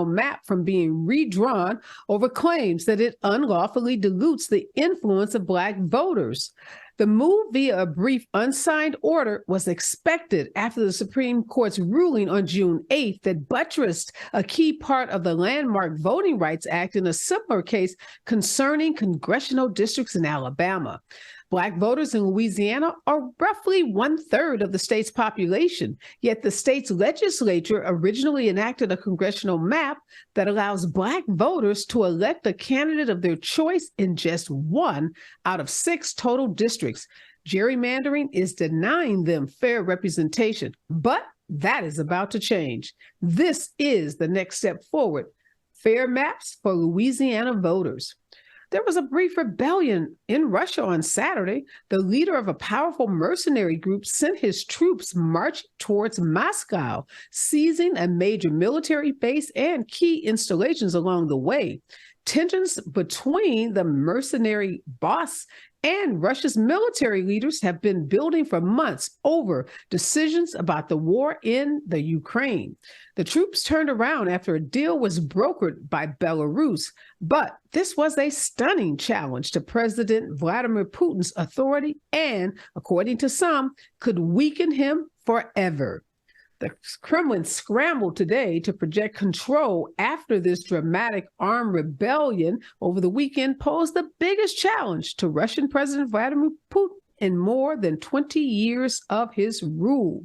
map from being redrawn over claims that it unlawfully dilutes the influence of Black voters. The move via a brief unsigned order was expected after the Supreme Court's ruling on June 8th that buttressed a key part of the landmark Voting Rights Act in a similar case concerning congressional districts in Alabama. Black voters in Louisiana are roughly 1/3 of the state's population, yet the state's legislature originally enacted a congressional map that allows Black voters to elect a candidate of their choice in just 1 out of 6 total districts. Gerrymandering is denying them fair representation, but that is about to change. This is the next step forward. Fair maps for Louisiana voters. There was a brief rebellion in Russia on Saturday. The leader of a powerful mercenary group sent his troops marching towards Moscow, seizing a major military base and key installations along the way. Tensions between the mercenary boss and Russia's military leaders have been building for months over decisions about the war in the Ukraine. The troops turned around after a deal was brokered by Belarus, but this was a stunning challenge to President Vladimir Putin's authority and, according to some, could weaken him forever. The Kremlin scrambled today to project control after this dramatic armed rebellion over the weekend posed the biggest challenge to Russian President Vladimir Putin in more than 20 years of his rule.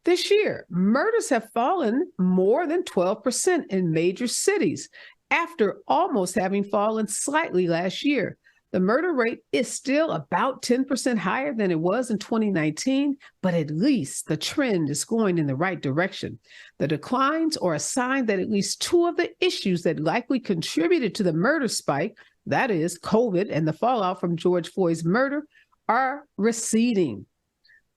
This year, murders have fallen more than 12% in major cities, after almost having fallen slightly last year. The murder rate is still about 10% higher than it was in 2019, but at least the trend is going in the right direction. The declines are a sign that at least 2 of the issues that likely contributed to the murder spike, that is, COVID and the fallout from George Floyd's murder, are receding.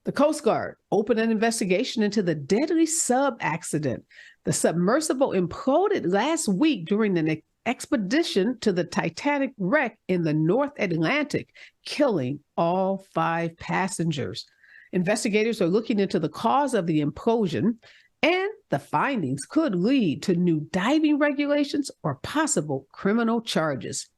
The Coast Guard opened an investigation into the deadly sub accident. The submersible imploded last week during an expedition to the Titanic wreck in the North Atlantic, killing all 5 passengers. Investigators are looking into the cause of the implosion, and the findings could lead to new diving regulations or possible criminal charges.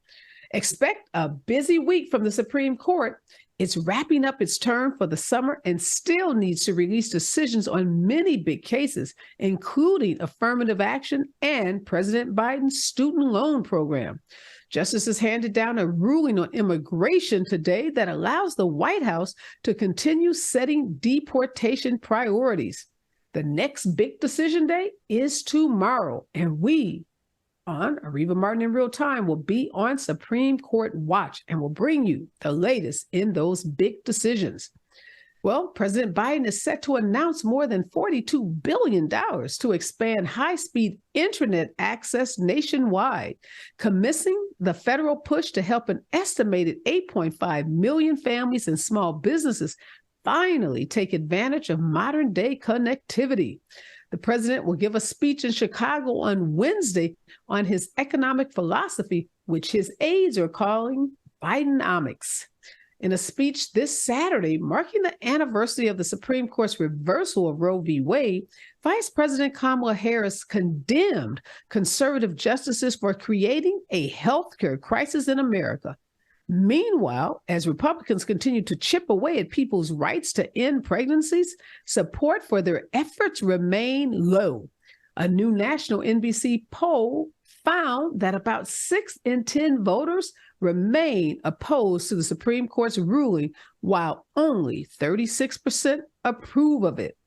Expect a busy week from the Supreme Court. It's wrapping up its term for the summer and still needs to release decisions on many big cases, including affirmative action and President Biden's student loan program. Justices handed down a ruling on immigration today that allows the White House to continue setting deportation priorities. The next big decision day is tomorrow, and we on Areva Martin in Real Time will be on Supreme Court watch and will bring you the latest in those big decisions. Well, President Biden is set to announce more than $42 billion to expand high-speed internet access nationwide, commencing the federal push to help an estimated 8.5 million families and small businesses finally take advantage of modern-day connectivity. The president will give a speech in Chicago on Wednesday on his economic philosophy, which his aides are calling Bidenomics. In a speech this Saturday, marking the anniversary of the Supreme Court's reversal of Roe v. Wade, Vice President Kamala Harris condemned conservative justices for creating a healthcare crisis in America. Meanwhile, as Republicans continue to chip away at people's rights to end pregnancies, support for their efforts remain low. A new national NBC poll found that about 6 in 10 voters remain opposed to the Supreme Court's ruling, while only 36% approve of it.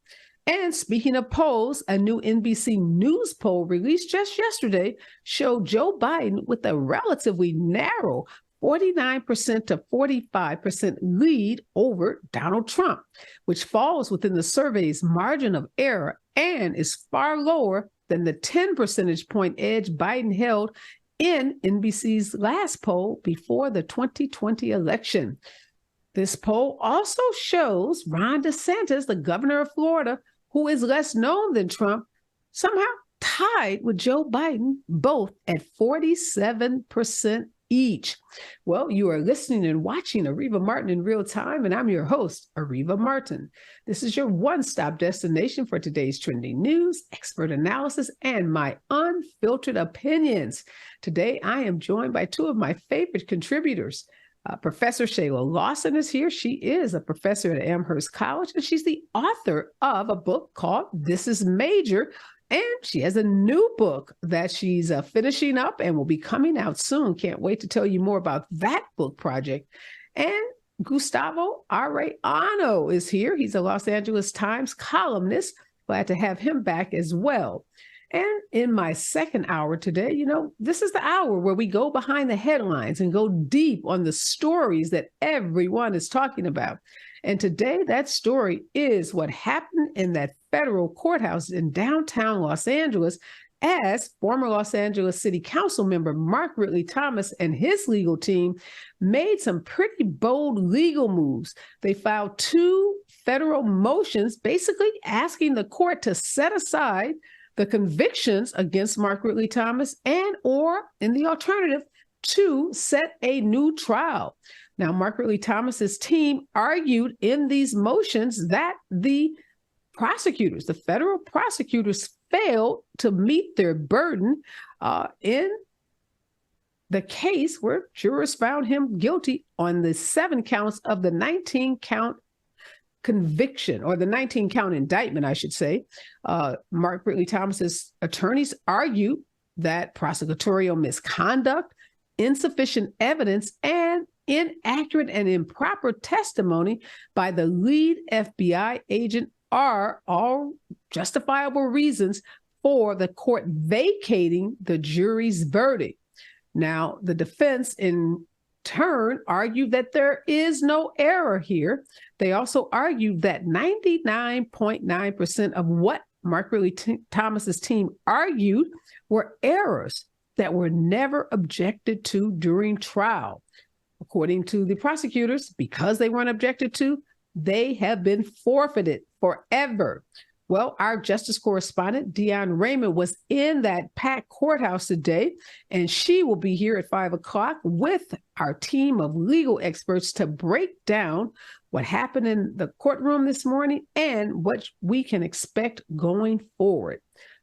And speaking of polls, a new NBC News poll released just yesterday showed Joe Biden with a relatively narrow 49% to 45% lead over Donald Trump, which falls within the survey's margin of error and is far lower than the 10 percentage point edge Biden held in NBC's last poll before the 2020 election. This poll also shows Ron DeSantis, the governor of Florida, who is less known than Trump, somehow tied with Joe Biden, both at 47% each. Well, you are listening and watching Areva Martin in real time, and I'm your host, Areva Martin. This is your one-stop destination for today's trending news, expert analysis, and my unfiltered opinions. Today, I am joined by two of my favorite contributors. Professor Shayla Lawson is here. She is a professor at Amherst College, and she's the author of a book called This is Major. And she has a new book that she's finishing up and will be coming out soon. Can't wait to tell you more about that book project. And Gustavo Arellano is here. He's a Los Angeles Times columnist. Glad to have him back as well. And in my second hour today, this is the hour where we go behind the headlines and go deep on the stories that everyone is talking about. And today, that story is what happened in that federal courthouse in downtown Los Angeles as former Los Angeles City Council member Mark Ridley Thomas and his legal team made some pretty bold legal moves. They filed two federal motions basically asking the court to set aside the convictions against Mark Ridley Thomas and or, in the alternative, to set a new trial. Now, Mark Ridley Thomas's team argued in these motions that the prosecutors, the federal prosecutors, failed to meet their burden in the case where jurors found him guilty on the 7 counts of the 19-count conviction, or the 19-count indictment, I should say. Mark Ridley Thomas's attorneys argue that prosecutorial misconduct, insufficient evidence, and inaccurate and improper testimony by the lead FBI agent are all justifiable reasons for the court vacating the jury's verdict. Now, the defense in turn argued that there is no error here. They also argued that 99.9% of what Mark Ridley Thomas's team argued were errors that were never objected to during trial. According to the prosecutors, because they weren't objected to, they have been forfeited forever. Well, our justice correspondent, Dion Raymond, was in that packed courthouse today, and she will be here at 5 o'clock with our team of legal experts to break down what happened in the courtroom this morning and what we can expect going forward.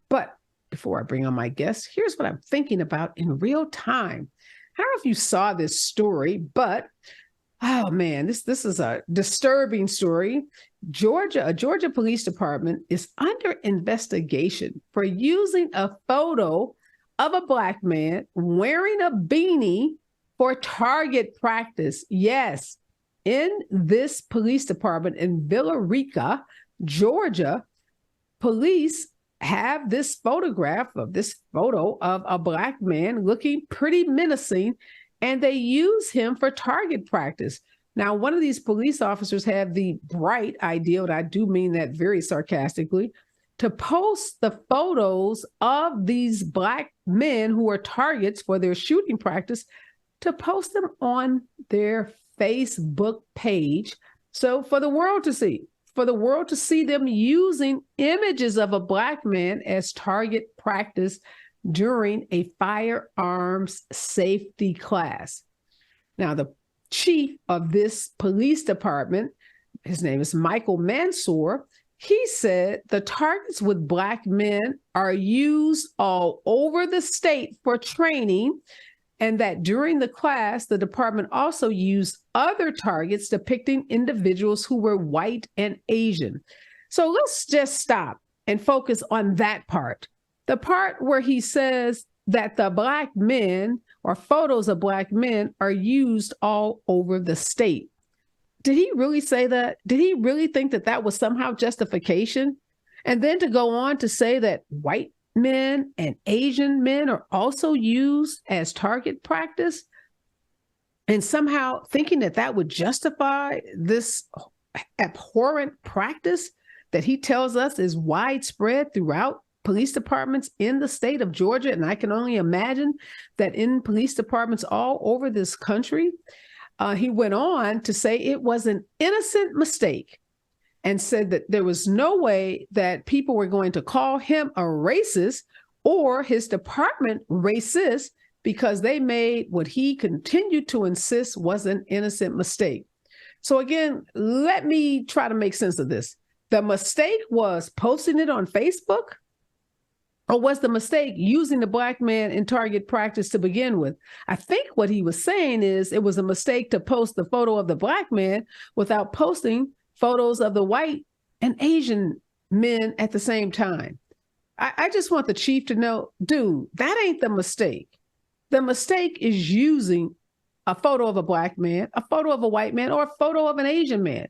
But before I bring on my guests, here's what I'm thinking about in real time. I don't know if you saw this story, but oh man, this is a disturbing story. A Georgia police department is under investigation for using a photo of a Black man wearing a beanie for target practice. Yes, in this police department in Villa Rica, Georgia, police have this photo of a Black man looking pretty menacing, and they use him for target practice. Now, one of these police officers had the bright idea, and I do mean that very sarcastically, to post the photos of these Black men who are targets for their shooting practice, to post them on their Facebook page. So for the world to see them using images of a Black man as target practice during a firearms safety class. Now, the chief of this police department, his name is Michael Mansour, he said the targets with Black men are used all over the state for training, and that during the class, the department also used other targets depicting individuals who were white and Asian. So let's just stop and focus on that part. The part where he says that the Black men or photos of Black men are used all over the state. Did he really say that? Did he really think that that was somehow justification? And then to go on to say that white men and Asian men are also used as target practice, and somehow thinking that that would justify this abhorrent practice that he tells us is widespread throughout police departments in the state of Georgia. And I can only imagine that in police departments all over this country. He went on to say it was an innocent mistake and said that there was no way that people were going to call him a racist or his department racist because they made what he continued to insist was an innocent mistake. So again, let me try to make sense of this. The mistake was posting it on Facebook? Or was the mistake using the Black man in target practice to begin with? I think what he was saying is it was a mistake to post the photo of the Black man without posting photos of the white and Asian men at the same time. I just want the chief to know, dude, that ain't the mistake. The mistake is using a photo of a Black man, a photo of a white man, or a photo of an Asian man.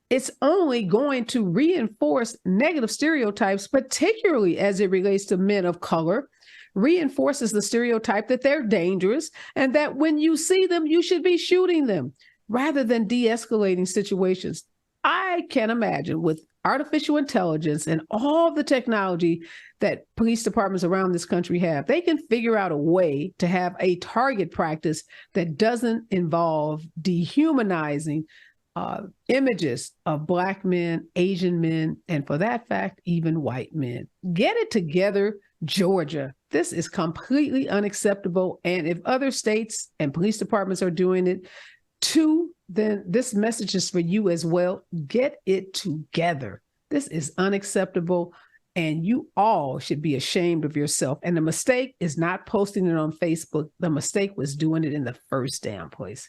It's only going to reinforce negative stereotypes, particularly as it relates to men of color, reinforces the stereotype that they're dangerous and that when you see them, you should be shooting them rather than de-escalating situations. I can imagine with artificial intelligence and all the technology that police departments around this country have, they can figure out a way to have a target practice that doesn't involve dehumanizing images of Black men, Asian men, and for that fact, even white men. Get it together, Georgia. This is completely unacceptable. And if other states and police departments are doing it too, then this message is for you as well. Get it together. This is unacceptable. And you all should be ashamed of yourself. And the mistake is not posting it on Facebook. The mistake was doing it in the first damn place.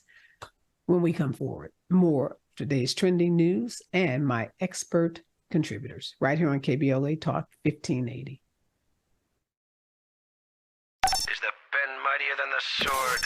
When we come forward, more of today's trending news and my expert contributors right here on KBLA Talk 1580. Is the pen mightier than the sword?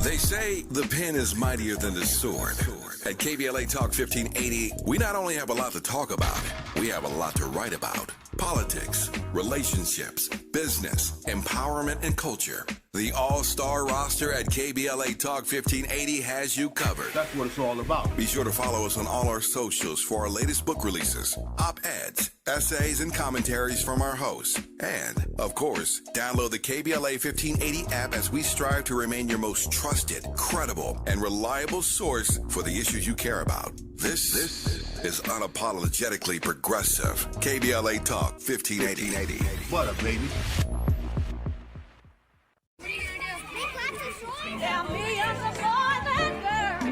They say the pen is mightier than the sword. At KBLA Talk 1580, we not only have a lot to talk about, we have a lot to write about. Politics, relationships, business, empowerment, and culture. The all-star roster at KBLA Talk 1580 has you covered. That's what it's all about. Be sure to follow us on all our socials for our latest book releases, op-eds, essays, and commentaries from our hosts. And, of course, download the KBLA 1580 app as we strive to remain your most trusted, credible, and reliable source for the issues you care about. This is unapologetically progressive. KBLA Talk 1580. What up, baby? Tell me I'm the boy that girl.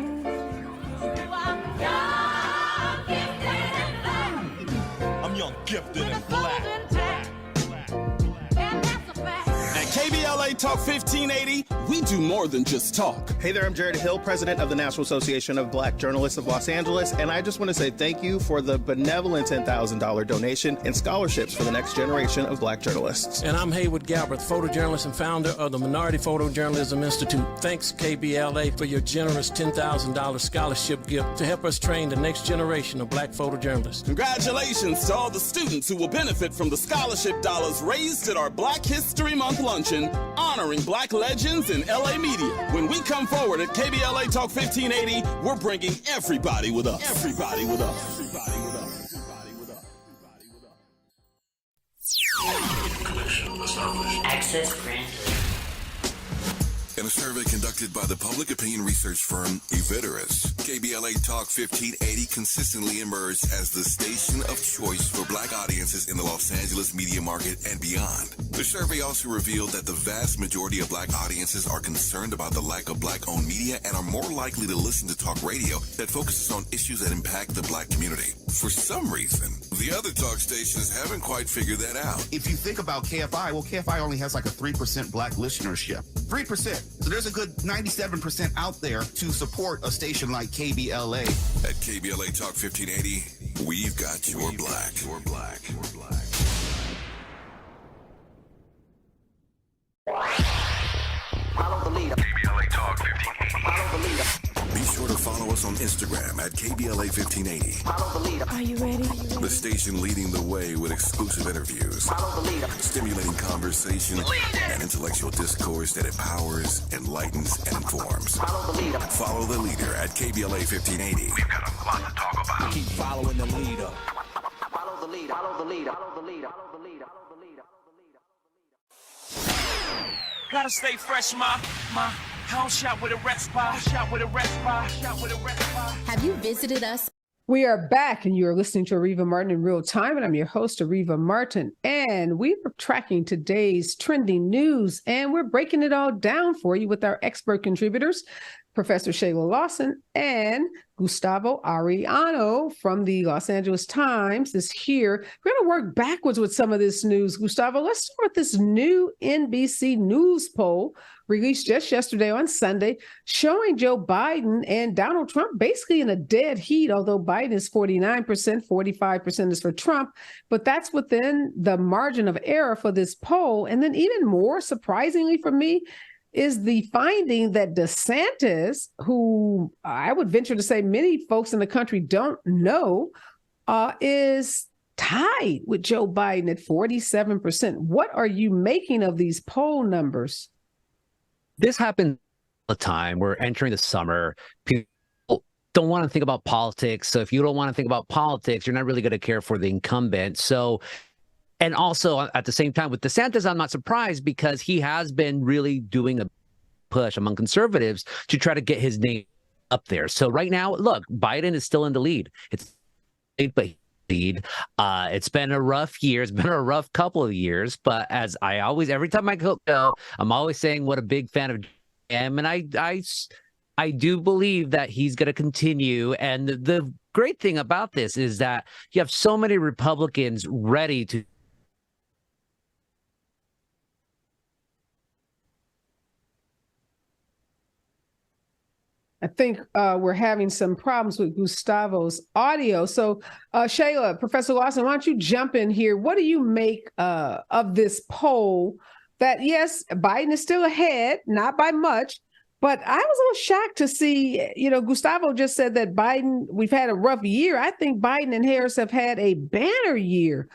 I'm young, gifted, and black. At KBLA Talk 1580, we do more than just talk. Hey there, I'm Jared Hill, president of the National Association of Black Journalists of Los Angeles, and I just want to say thank you for the benevolent $10,000 donation and scholarships for the next generation of black journalists. And I'm Haywood Galbraith, photojournalist and founder of the Minority Photojournalism Institute. Thanks, KBLA, for your generous $10,000 scholarship gift to help us train the next generation of black photojournalists. Congratulations to all the students who will benefit from the scholarship dollars raised at our Black History Month luncheon, honoring black legends in LA media. When we come forward at KBLA Talk 1580, we're bringing everybody with us. Everybody with us. Everybody with us. Everybody with us. Connection established. Access granted. In a survey conducted by the public opinion research firm Eviderus, KBLA Talk 1580 consistently emerged as the station of choice for black audiences in the Los Angeles media market and beyond. The survey also revealed that the vast majority of black audiences are concerned about the lack of black-owned media and are more likely to listen to talk radio that focuses on issues that impact the black community. For some reason, the other talk stations haven't quite figured that out. If you think about KFI, well, KFI only has like a 3% black listenership. 3%. So there's a good 97% out there to support a station like KBLA. At KBLA Talk 1580, we've got your black. Your black. Your black. Follow the leader. KBLA Talk 1580. Follow the leader. Be sure to follow us on Instagram at KBLA 1580. Follow the leader. Are you ready? The station leading the way with exclusive interviews, Follow the leader. stimulating conversation, and intellectual discourse that empowers, enlightens, and informs. Follow the leader. Follow the leader at KBLA 1580. We've got a lot to talk about. Keep following the leader. Follow the leader. Follow the leader. Follow the leader. Follow the leader. Follow the leader. Gotta stay fresh, my house shot with a rest bar. Shot with a rest bar. Shot with a rest bar. Have you visited us? We are back, and you're listening to Areva Martin in real time, and I'm your host, Areva Martin. And we are tracking today's trending news, and we're breaking it all down for you with our expert contributors, Professor Shayla Lawson and Gustavo Arellano from the Los Angeles Times is here. We're going to work backwards with some of this news. Gustavo, let's start with this new NBC News poll released just yesterday on Sunday, showing Joe Biden and Donald Trump basically in a dead heat, although Biden is 49%, 45% is for Trump, but that's within the margin of error for this poll. And then even more surprisingly for me is the finding that DeSantis, who I would venture to say many folks in the country don't know, is tied with Joe Biden at 47%. What are you making of these poll numbers? This happens all the time. We're entering the summer. People don't want to think about politics. So if you don't want to think about politics, you're not really going to care for the incumbent. So, and also at the same time with DeSantis, I'm not surprised because he has been really doing a push among conservatives to try to get his name up there. So right now, look, Biden is still in the lead. It's been a rough year. It's been a rough couple of years, but as I always, every time I go, I'm always saying what a big fan of him, and I do believe that he's going to continue. And the great thing about this is that you have so many Republicans ready to. I think we're having some problems with Gustavo's audio. So, Shayla, Professor Lawson, why don't you jump in here? What do you make of this poll that, yes, Biden is still ahead, not by much, but I was a little shocked to see, Gustavo just said that Biden, we've had a rough year. I think Biden and Harris have had a banner year.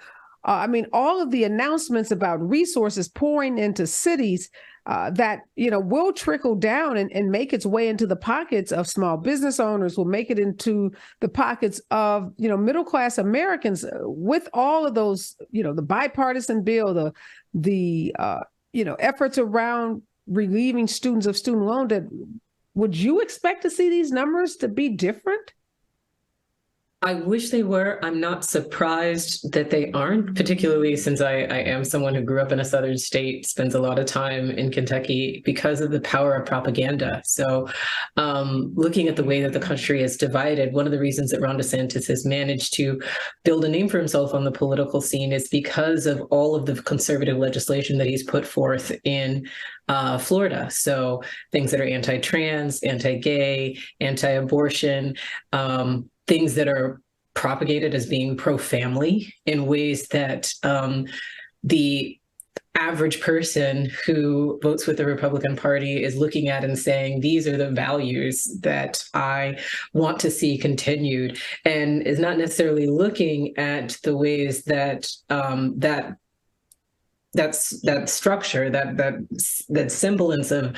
All of the announcements about resources pouring into cities that, will trickle down and make its way into the pockets of small business owners, will make it into the pockets of, middle-class Americans with all of those, the bipartisan bill, the efforts around relieving students of student loan debt. Would you expect to see these numbers to be different? I wish they were. I'm not surprised that they aren't, particularly since I am someone who grew up in a southern state, spends a lot of time in Kentucky because of the power of propaganda. So looking at the way that the country is divided, one of the reasons that Ron DeSantis has managed to build a name for himself on the political scene is because of all of the conservative legislation that he's put forth in Florida. So things that are anti-trans, anti-gay, anti-abortion, things that are propagated as being pro-family in ways that the average person who votes with the Republican Party is looking at and saying, these are the values that I want to see continued, and is not necessarily looking at the ways that that structure, that semblance of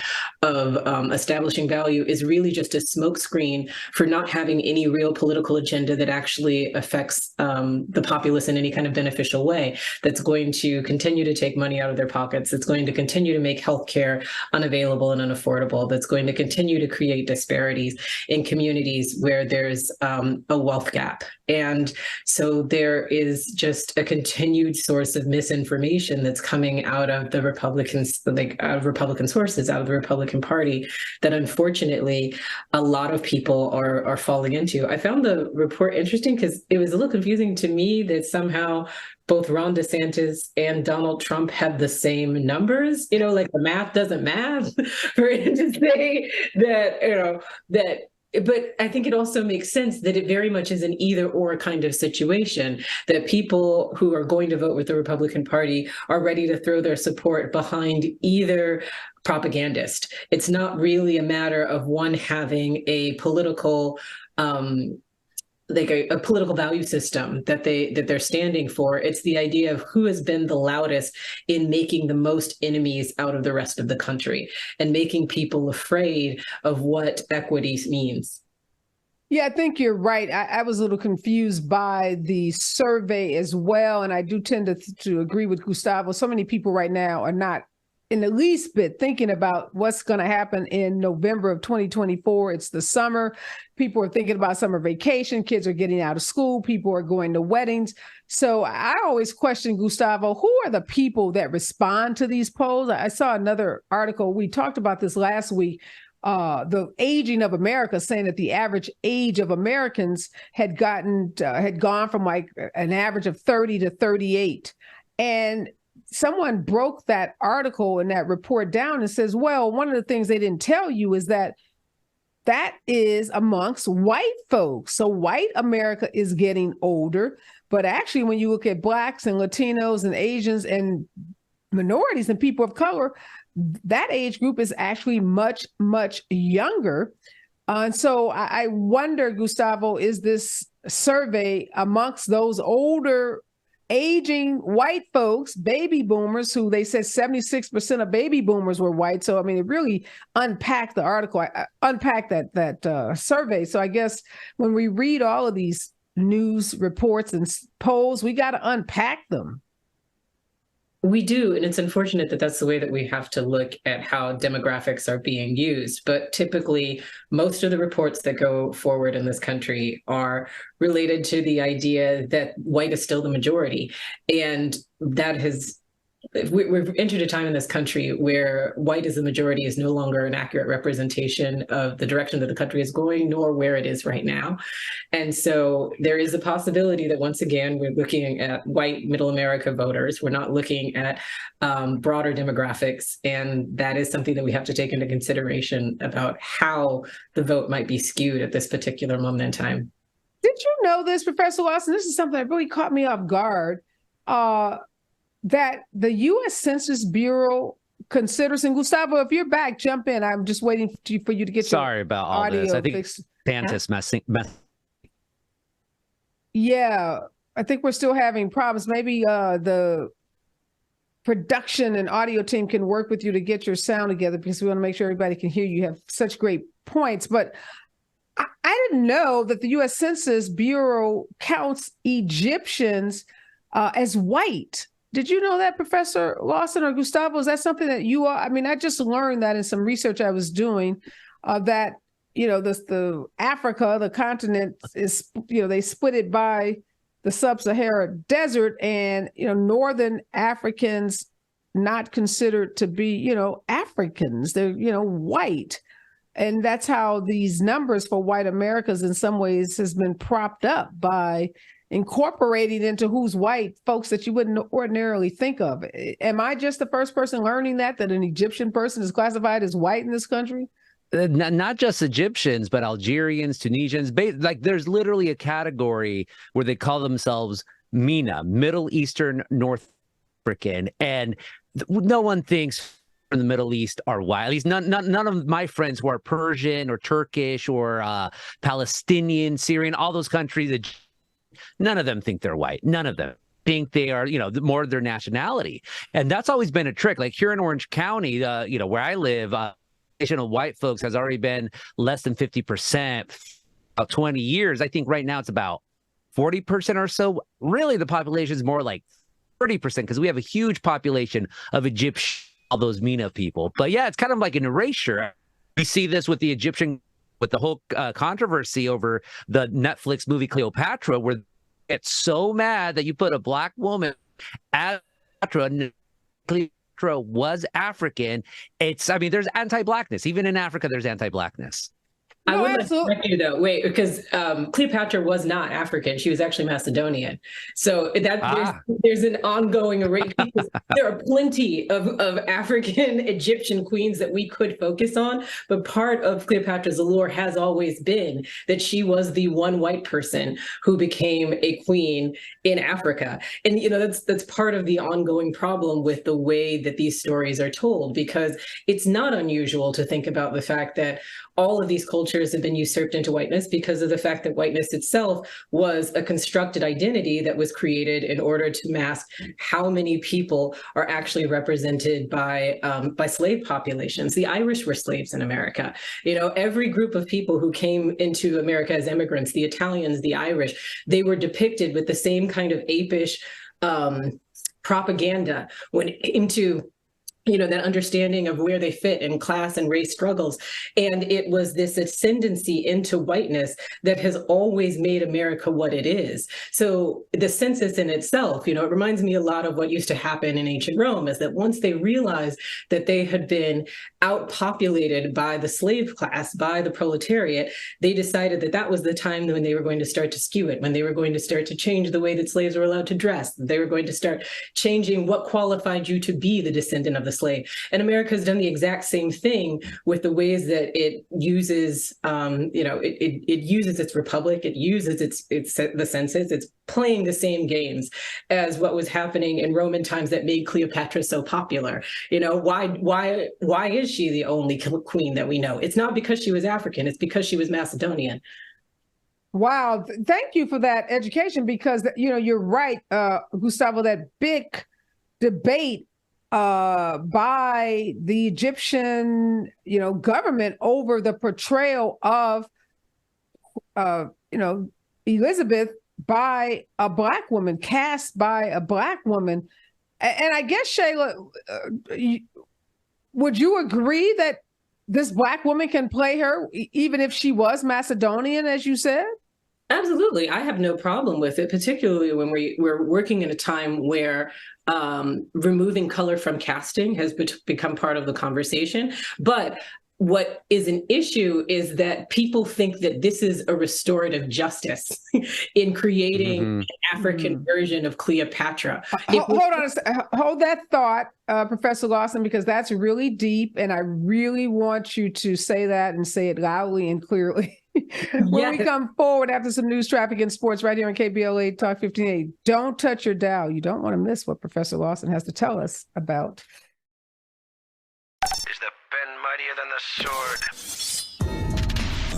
establishing value is really just a smokescreen for not having any real political agenda that actually affects the populace in any kind of beneficial way, that's going to continue to take money out of their pockets, that's going to continue to make healthcare unavailable and unaffordable, that's going to continue to create disparities in communities where there's a wealth gap. And so there is just a continued source of misinformation that's coming out of the Republicans, Republican sources, out of the Republican Party, that unfortunately a lot of people are falling into. I found the report interesting because it was a little confusing to me that somehow both Ron DeSantis and Donald Trump had the same numbers, like the math doesn't math for it to say that, but I think it also makes sense that it very much is an either or kind of situation, that people who are going to vote with the Republican Party are ready to throw their support behind either propagandist. It's not really a matter of one having a political a political value system that they're standing for. It's the idea of who has been the loudest in making the most enemies out of the rest of the country and making people afraid of what equity means. Yeah, I think you're right. I was a little confused by the survey as well. And I do tend to agree with Gustavo. So many people right now are not in the least bit thinking about what's going to happen in November of 2024. It's the summer. People are thinking about summer vacation. Kids are getting out of school. People are going to weddings. So I always question, Gustavo, who are the people that respond to these polls? I saw another article. We talked about this last week. The aging of America, saying that the average age of Americans had gone from like an average of 30 to 38. And someone broke that article and that report down and says, well, one of the things they didn't tell you is that is amongst white folks. So white America is getting older. But actually, when you look at Blacks and Latinos and Asians and minorities and people of color, that age group is actually much, much younger. And so I wonder, Gustavo, is this survey amongst those older aging white folks, baby boomers, who they said 76% of baby boomers were white. So, I mean, it really unpacked the article, unpacked that survey. So I guess when we read all of these news reports and polls, we got to unpack them. We do, and it's unfortunate that that's the way that we have to look at how demographics are being used. But typically, most of the reports that go forward in this country are related to the idea that white is still the majority. And that has, we've entered a time in this country where white as the majority is no longer an accurate representation of the direction that the country is going, nor where it is right now. And so there is a possibility that, once again, we're looking at white middle America voters. We're not looking at broader demographics. And that is something that we have to take into consideration about how the vote might be skewed at this particular moment in time. Did you know this, Professor Lawson? This is something that really caught me off guard. That the U.S. Census Bureau considers, and Gustavo, if you're back, jump in. I'm just waiting for you to get Sorry about all audio this. I think fixed. Santa's messing. Yeah, I think we're still having problems. Maybe the production and audio team can work with you to get your sound together, because we want to make sure everybody can hear you. You have such great points. But I didn't know that the U.S. Census Bureau counts Egyptians as white. Did you know that, Professor Lawson or Gustavo? Is that something that you are? I mean, I just learned that in some research I was doing, that, the Africa, the continent is, they split it by the sub-Sahara desert, and, Northern Africans not considered to be, Africans. They're, white. And that's how these numbers for white Americans in some ways has been propped up by incorporating into who's white folks that you wouldn't ordinarily think of. Am I just the first person learning that an Egyptian person is classified as white in this country? Not just Egyptians, but Algerians, Tunisians. Like, there's literally a category where they call themselves MENA, Middle Eastern North African, and no one thinks in the Middle East are white. At least none of my friends who are Persian or Turkish or Palestinian, Syrian, all those countries. None of them think they're white. None of them think they are, more their nationality. And that's always been a trick. Like here in Orange County, where I live, of white folks has already been less than 50%, about 20 years. I think right now it's about 40% or so. Really, the population is more like 30%, because we have a huge population of Egyptian, all those MENA people. But yeah, it's kind of like an erasure. We see this with the Egyptian, with the whole controversy over the Netflix movie Cleopatra, where it's so mad that you put a black woman as Cleopatra was African. There's anti-blackness. Even in Africa, there's anti-blackness. I would like to correct you though. Wait, because Cleopatra was not African. She was actually Macedonian. So there's an ongoing array. There are plenty of African Egyptian queens that we could focus on, but part of Cleopatra's allure has always been that she was the one white person who became a queen in Africa. And that's part of the ongoing problem with the way that these stories are told, because it's not unusual to think about the fact that all of these cultures have been usurped into whiteness because of the fact that whiteness itself was a constructed identity that was created in order to mask how many people are actually represented by slave populations. The Irish were slaves in America. Every group of people who came into America as immigrants, the Italians, the Irish, they were depicted with the same kind of apish propaganda when it came to that understanding of where they fit in class and race struggles. And it was this ascendancy into whiteness that has always made America what it is. So the census in itself, it reminds me a lot of what used to happen in ancient Rome, is that once they realized that they had been outpopulated by the slave class, by the proletariat, they decided that that was the time when they were going to start to skew it, when they were going to start to change the way that slaves were allowed to dress. They were going to start changing what qualified you to be the descendant of the slave. And America has done the exact same thing with the ways that it uses, it uses its republic, it uses the census, it's playing the same games as what was happening in Roman times that made Cleopatra so popular. Why is she the only queen that we know? It's not because she was African, it's because she was Macedonian. Wow. Thank you for that education, because, you're right, Gustavo, that big debate by the Egyptian, government over the portrayal of, Elizabeth by a Black woman, cast by a Black woman. And I guess, Shayla, would you agree that this Black woman can play her, even if she was Macedonian, as you said? Absolutely. I have no problem with it, particularly when we're working in a time where removing color from casting has become part of the conversation. But what is an issue is that people think that this is a restorative justice in creating an African version of Cleopatra. Hold that thought, Professor Lawson, because that's really deep, and I really want you to say that and say it loudly and clearly. When we come forward after some news, traffic, and sports right here on KBLA Talk 1580. Don't touch your dial. You don't want to miss what Professor Lawson has to tell us about. Is the pen mightier than the sword?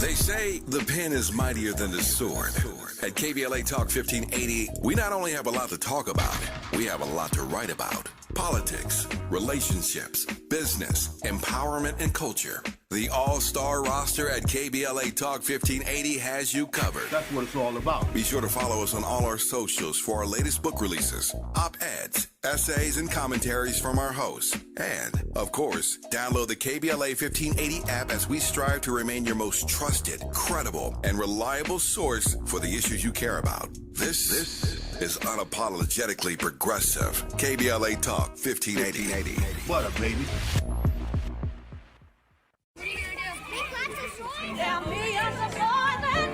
They say the pen is mightier than the sword. At KBLA Talk 1580, we not only have a lot to talk about, we have a lot to write about. Politics, relationships, business, empowerment, and culture. The all-star roster at KBLA Talk 1580 has you covered. That's what it's all about. Be sure to follow us on all our socials for our latest book releases, op-eds, essays, and commentaries from our hosts. And, of course, download the KBLA 1580 app as we strive to remain your most trusted, credible, and reliable source for the issues you care about. This is unapologetically progressive. KBLA Talk 1580. What up, baby? Tell me I'm the boy and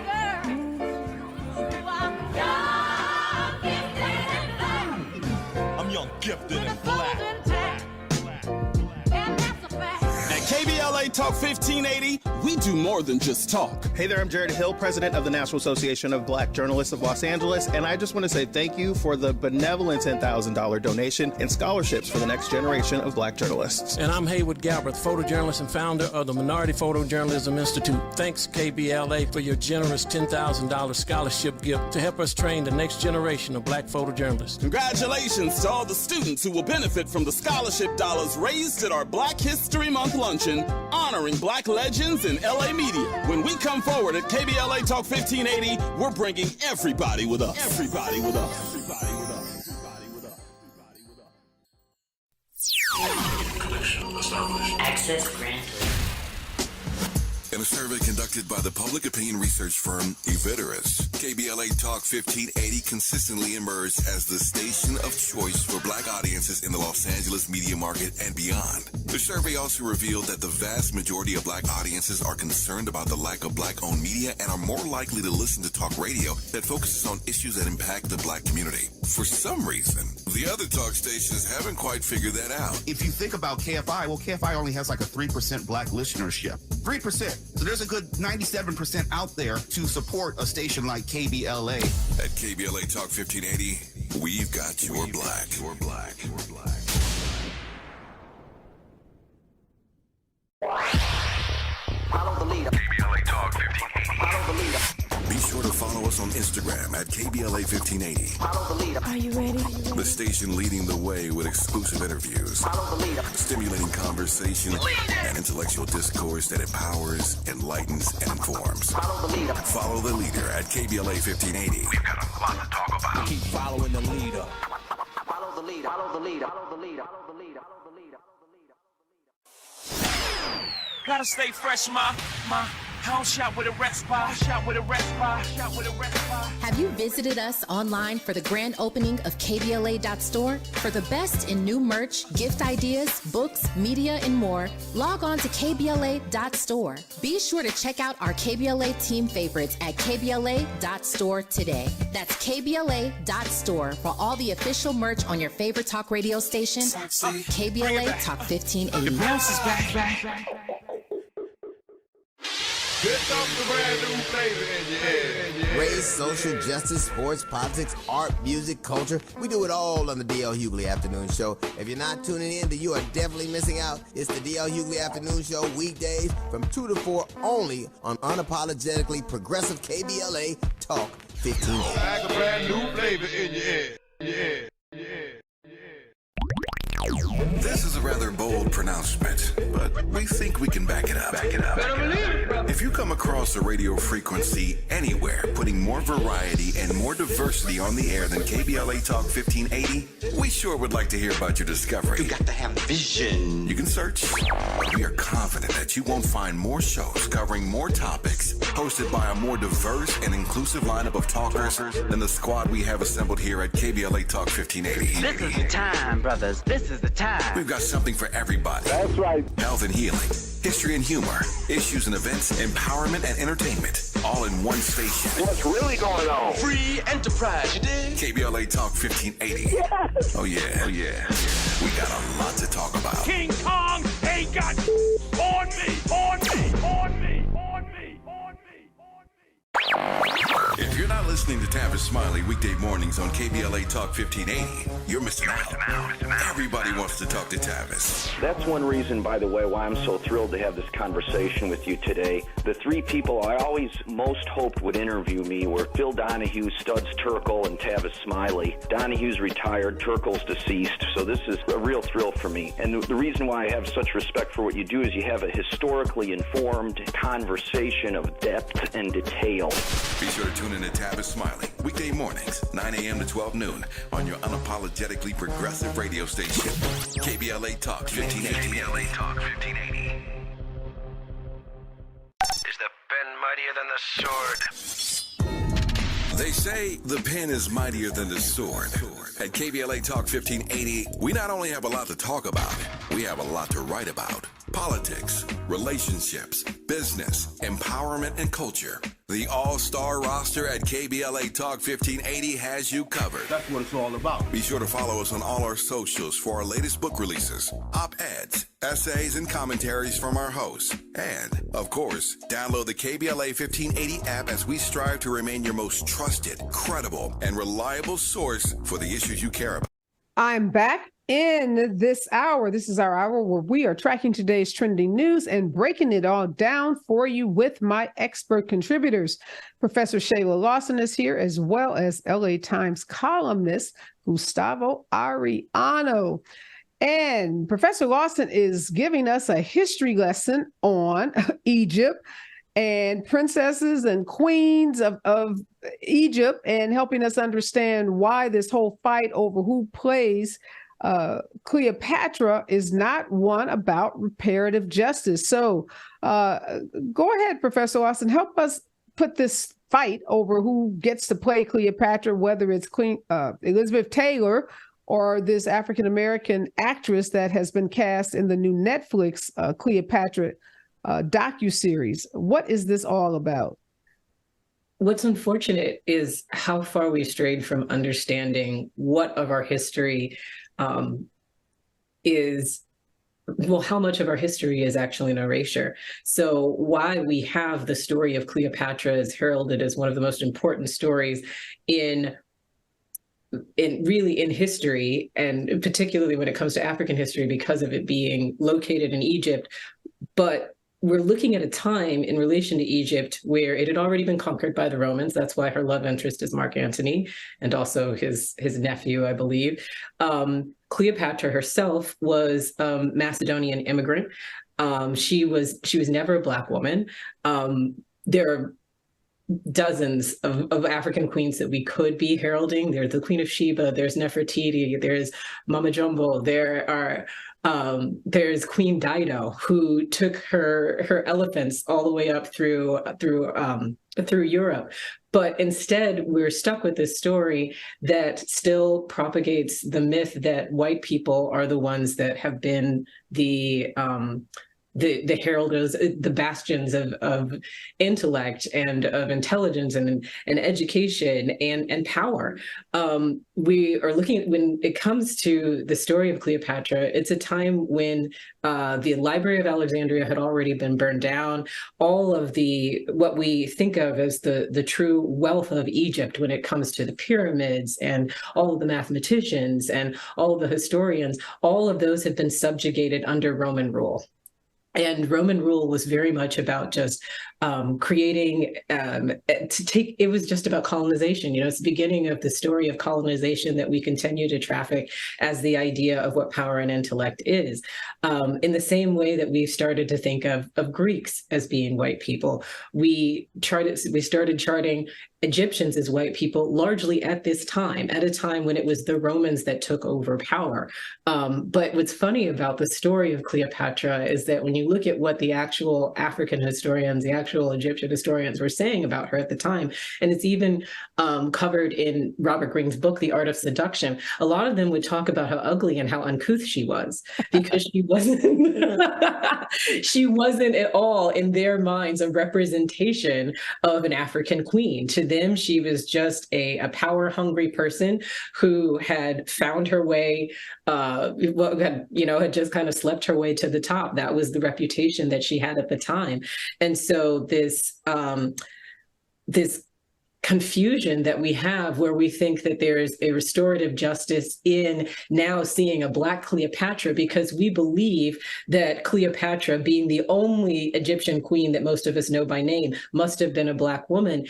girl. I'm young, gifted, and black. At KBLA Talk 1580, we do more than just talk. Hey there, I'm Jared Hill, president of the National Association of Black Journalists of Los Angeles, and I just want to say thank you for the benevolent $10,000 donation and scholarships for the next generation of Black journalists. And I'm Haywood Galbraith, photojournalist and founder of the Minority Photojournalism Institute. Thanks, KBLA, for your generous $10,000 scholarship gift to help us train the next generation of Black photojournalists. Congratulations to all the students who will benefit from the scholarship dollars raised at our Black History Month luncheon, honoring Black legends in LA media. When we come forward at KBLA Talk 1580, we're bringing everybody with us. Everybody with us. Everybody with us. Everybody with us. Everybody with us. Collection established. Access granted. In a survey conducted by the public opinion research firm Eviderus, KBLA Talk 1580 consistently emerged as the station of choice for Black audiences in the Los Angeles media market and beyond. The survey also revealed that the vast majority of Black audiences are concerned about the lack of Black-owned media and are more likely to listen to talk radio that focuses on issues that impact the Black community. For some reason, the other talk stations haven't quite figured that out. If you think about KFI, well, KFI only has like a 3% Black listenership. 3%. So there's a good 97% out there to support a station like KBLA. At KBLA Talk 1580, we've got your Black. Your Black. Your Black. Follow the leader. KBLA Talk 1580. Follow the leader. Be sure to follow us on Instagram at KBLA 1580. Follow the leader. Are you ready? The station leading the way with exclusive interviews, Follow the leader. stimulating conversation, and intellectual discourse that empowers, enlightens, and informs. Follow the leader. Follow the leader at KBLA 1580. We've got a lot to talk about. Keep following the leader. Follow the leader. Follow the leader. Follow the leader. Follow the leader. Follow the leader. Follow the leader. Gotta stay fresh, my house shot with a rest bar, Have you visited us online for the grand opening of KBLA.store? For the best in new merch, gift ideas, books, media, and more, log on to KBLA.store. Be sure to check out our KBLA team favorites at KBLA.store today. That's KBLA.store for all the official merch on your favorite talk radio station, KBLA Talk 1580. The bounce is back. Race, social justice, sports, politics, art, music, culture. We do it all on the D.L. Hughley Afternoon Show. If you're not tuning in, then you are definitely missing out. It's the D.L. Hughley Afternoon Show, weekdays from 2 to 4 only on unapologetically progressive KBLA Talk 1580. Like a brand new flavor in your head. This is a rather bold pronouncement, but we think we can back it up. If you come across a radio frequency anywhere putting more variety and more diversity on the air than KBLA Talk 1580, we sure would like to hear about your discovery. You got to have vision. You can search, but we are confident that you won't find more shows covering more topics, hosted by a more diverse and inclusive lineup of talkers than the squad we have assembled here at KBLA Talk 1580. This is the time, brothers. This is the time. We've got something for everybody. That's right. Health and healing, history and humor, issues and events, empowerment and entertainment, all in one station. What's really going on? Free enterprise, you dig? KBLA Talk 1580. Yes. Oh yeah. We got a lot to talk about. King Kong ain't got on me. If you're not listening to Tavis Smiley weekday mornings on KBLA Talk 1580, you're missing out. Everybody wants to talk to Tavis. That's one reason, by the way, why I'm so thrilled to have this conversation with you today. The three people I always most hoped would interview me were Phil Donahue, Studs Terkel, and Tavis Smiley. Donahue's retired, Terkel's deceased, so this is a real thrill for me. And the reason why I have such respect for what you do is you have a historically informed conversation of depth and detail. Be sure to tune in to Tavis Smiley weekday mornings, 9 a.m. to 12 noon on your unapologetically progressive radio station, KBLA Talk 1580. KBLA Talk 1580. Is the pen mightier than the sword? They say the pen is mightier than the sword. At KBLA Talk 1580, we not only have a lot to talk about, we have a lot to write about. Politics, relationships, business, empowerment, and culture. The all-star roster at KBLA Talk 1580 has you covered. That's what it's all about. Be sure to follow us on all our socials for our latest book releases, op-eds, essays, and commentaries from our hosts. And, of course, download the KBLA 1580 app as we strive to remain your most trusted, credible, and reliable source for the issues you care about. I'm back in this hour. This is our hour where we are tracking today's trending news and breaking it all down for you with my expert contributors. Professor Shayla Lawson is here, as well as LA Times columnist Gustavo Arellano. And Professor Lawson is giving us a history lesson on Egypt and princesses and queens of Egypt, and helping us understand why this whole fight over who plays Cleopatra is not one about reparative justice. So go ahead, Professor Lawson, help us put this fight over who gets to play Cleopatra, whether it's Queen Elizabeth Taylor or this African-American actress that has been cast in the new Netflix Cleopatra docuseries. What is this all about? What's unfortunate is how far we strayed from understanding what of our history is, well, how much of our history is actually an erasure. So why we have the story of Cleopatra is heralded as one of the most important stories in history, and particularly when it comes to African history, because of it being located in Egypt. But we're looking at a time in relation to Egypt where it had already been conquered by the Romans. That's why her love interest is Mark Antony, and also his nephew, I believe. Cleopatra herself was a Macedonian immigrant. She was never a Black woman. There are dozens of African queens that we could be heralding. There's the Queen of Sheba, there's Nefertiti, there's Mama Jumbo, there are There's Queen Dido, who took her elephants all the way up through Europe. But instead, we're stuck with this story that still propagates the myth that white people are the ones that have been the heralders, the bastions of intellect and of intelligence and education and power. We are looking at, when it comes to the story of Cleopatra, it's a time when the Library of Alexandria had already been burned down. All of what we think of as the true wealth of Egypt when it comes to the pyramids and all of the mathematicians and all of the historians, all of those have been subjugated under Roman rule. And Roman rule was very much about just creating, it was just about colonization. It's the beginning of the story of colonization that we continue to traffic as the idea of what power and intellect is. In the same way that we've started to think of Greeks as being white people, we started charting Egyptians as white people largely at this time, at a time when it was the Romans that took over power. But what's funny about the story of Cleopatra is that when you look at what the actual African historians, the actual Egyptian historians were saying about her at the time, and it's even covered in Robert Greene's book, The Art of Seduction, a lot of them would talk about how ugly and how uncouth she was, because she wasn't at all, in their minds, a representation of an African queen. To them, she was just a power-hungry person who had found her way, had just kind of slept her way to the top. That was the reputation that she had at the time. And so this confusion that we have, where we think that there is a restorative justice in now seeing a Black Cleopatra, because we believe that Cleopatra, being the only Egyptian queen that most of us know by name, must have been a Black woman,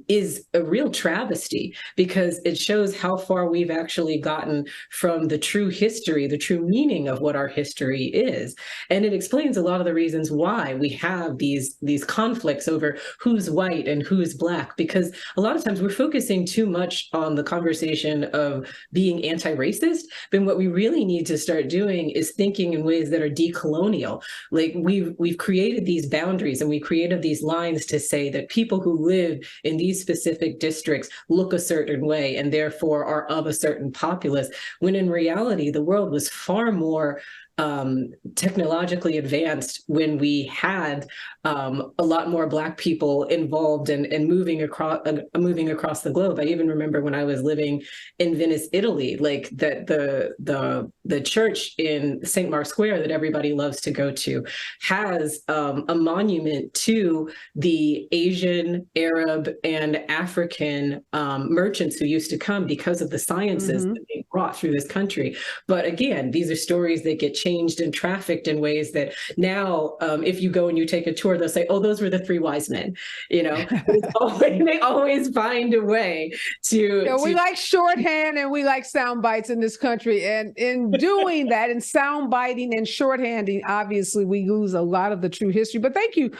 is a real travesty, because it shows how far we've actually gotten from the true history, the true meaning of what our history is. And it explains a lot of the reasons why we have these conflicts over who's white and who's Black, because a lot of times we're focusing too much on the conversation of being anti-racist, but what we really need to start doing is thinking in ways that are decolonial. Like we've created these boundaries and we created these lines to say that people who live in these specific districts look a certain way and therefore are of a certain populace, when in reality, the world was far more technologically advanced when we had a lot more Black people involved and moving across the globe. I even remember when I was living in Venice, Italy, like that the church in St. Mark's Square that everybody loves to go to has a monument to the Asian, Arab, and African merchants who used to come because of the sciences that they brought through this country. But again, these are stories that get changed and trafficked in ways that now, if you go and you take a tour, they'll say, oh, those were the three wise men, they always find a way to. We like shorthand and we like sound bites in this country. And in doing that, in sound biting and shorthanding, obviously we lose a lot of the true history. But thank you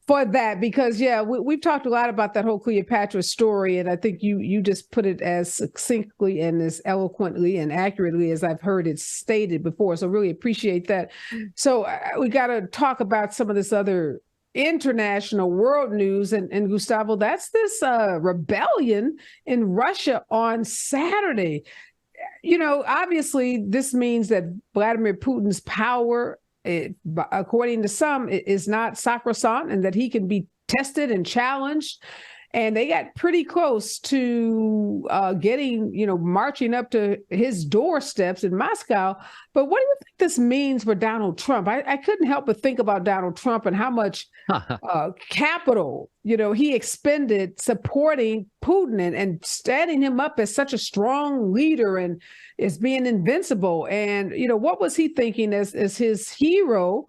for that, because we've talked a lot about that whole Cleopatra story, and I think you just put it as succinctly and as eloquently and accurately as I've heard it stated before. So really appreciate that. So we got to talk about some of this other international world news, and Gustavo, that's this rebellion in Russia on Saturday. Obviously this means that Vladimir Putin's power, according to some, is not sacrosanct, and that he can be tested and challenged. And they got pretty close to marching up to his doorsteps in Moscow. But what do you think this means for Donald Trump? I couldn't help but think about Donald Trump and how much capital, he expended supporting Putin and standing him up as such a strong leader and as being invincible. And, what was he thinking as his hero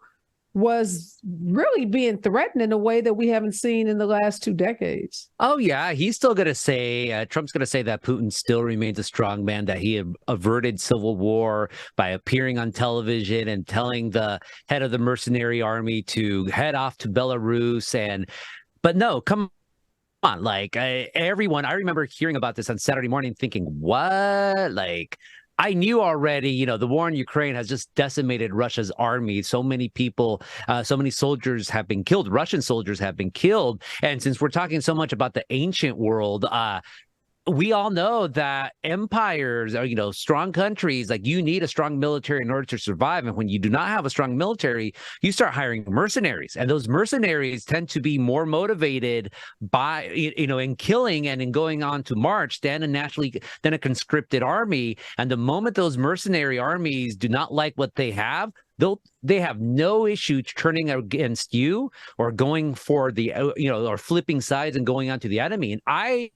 was really being threatened in a way that we haven't seen in the last 2 decades. Oh, yeah. He's still going to say, Trump's going to say that Putin still remains a strong man, that he averted civil war by appearing on television and telling the head of the mercenary army to head off to Belarus. But no, come on. Everyone, I remember hearing about this on Saturday morning thinking, what? I knew already, the war in Ukraine has just decimated Russia's army. So many people, so many soldiers have been killed. Russian soldiers have been killed. And since we're talking so much about the ancient world, we all know that empires are, strong countries, like you need a strong military in order to survive. And when you do not have a strong military, you start hiring mercenaries. And those mercenaries tend to be more motivated by, in killing and in going on to march than a conscripted army. And the moment those mercenary armies do not like what they have, they have no issue turning against you or going for the, or flipping sides and going on to the enemy. And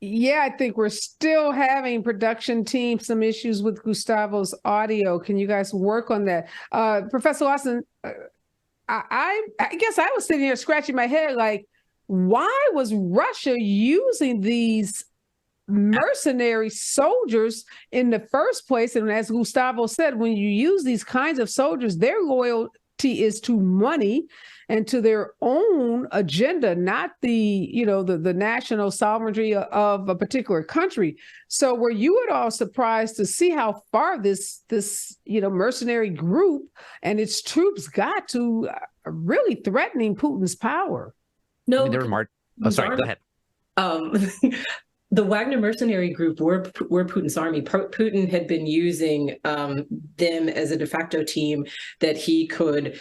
Yeah, I think we're still having production team some issues with Gustavo's audio. Can you guys work on that? Professor Lawson, I guess I was sitting here scratching my head like, why was Russia using these mercenary soldiers in the first place? And as Gustavo said, when you use these kinds of soldiers, their loyalty is to money and to their own agenda, not the national sovereignty of a particular country. So were you at all surprised to see how far this mercenary group and its troops got to really threatening Putin's power? No, sorry, go ahead. The Wagner mercenary group were Putin's army. Putin had been using them as a de facto team that he could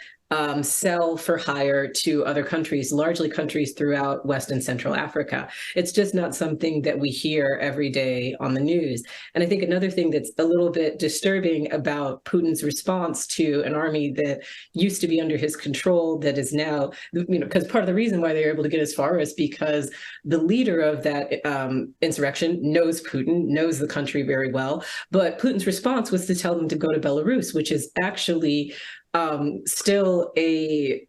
sell for hire to other countries, largely countries throughout West and Central Africa. It's just not something that we hear every day on the news. And I think another thing that's a little bit disturbing about Putin's response to an army that used to be under his control, that is now, because part of the reason why they were able to get as far is because the leader of that insurrection knows Putin, knows the country very well. But Putin's response was to tell them to go to Belarus, which is actually still a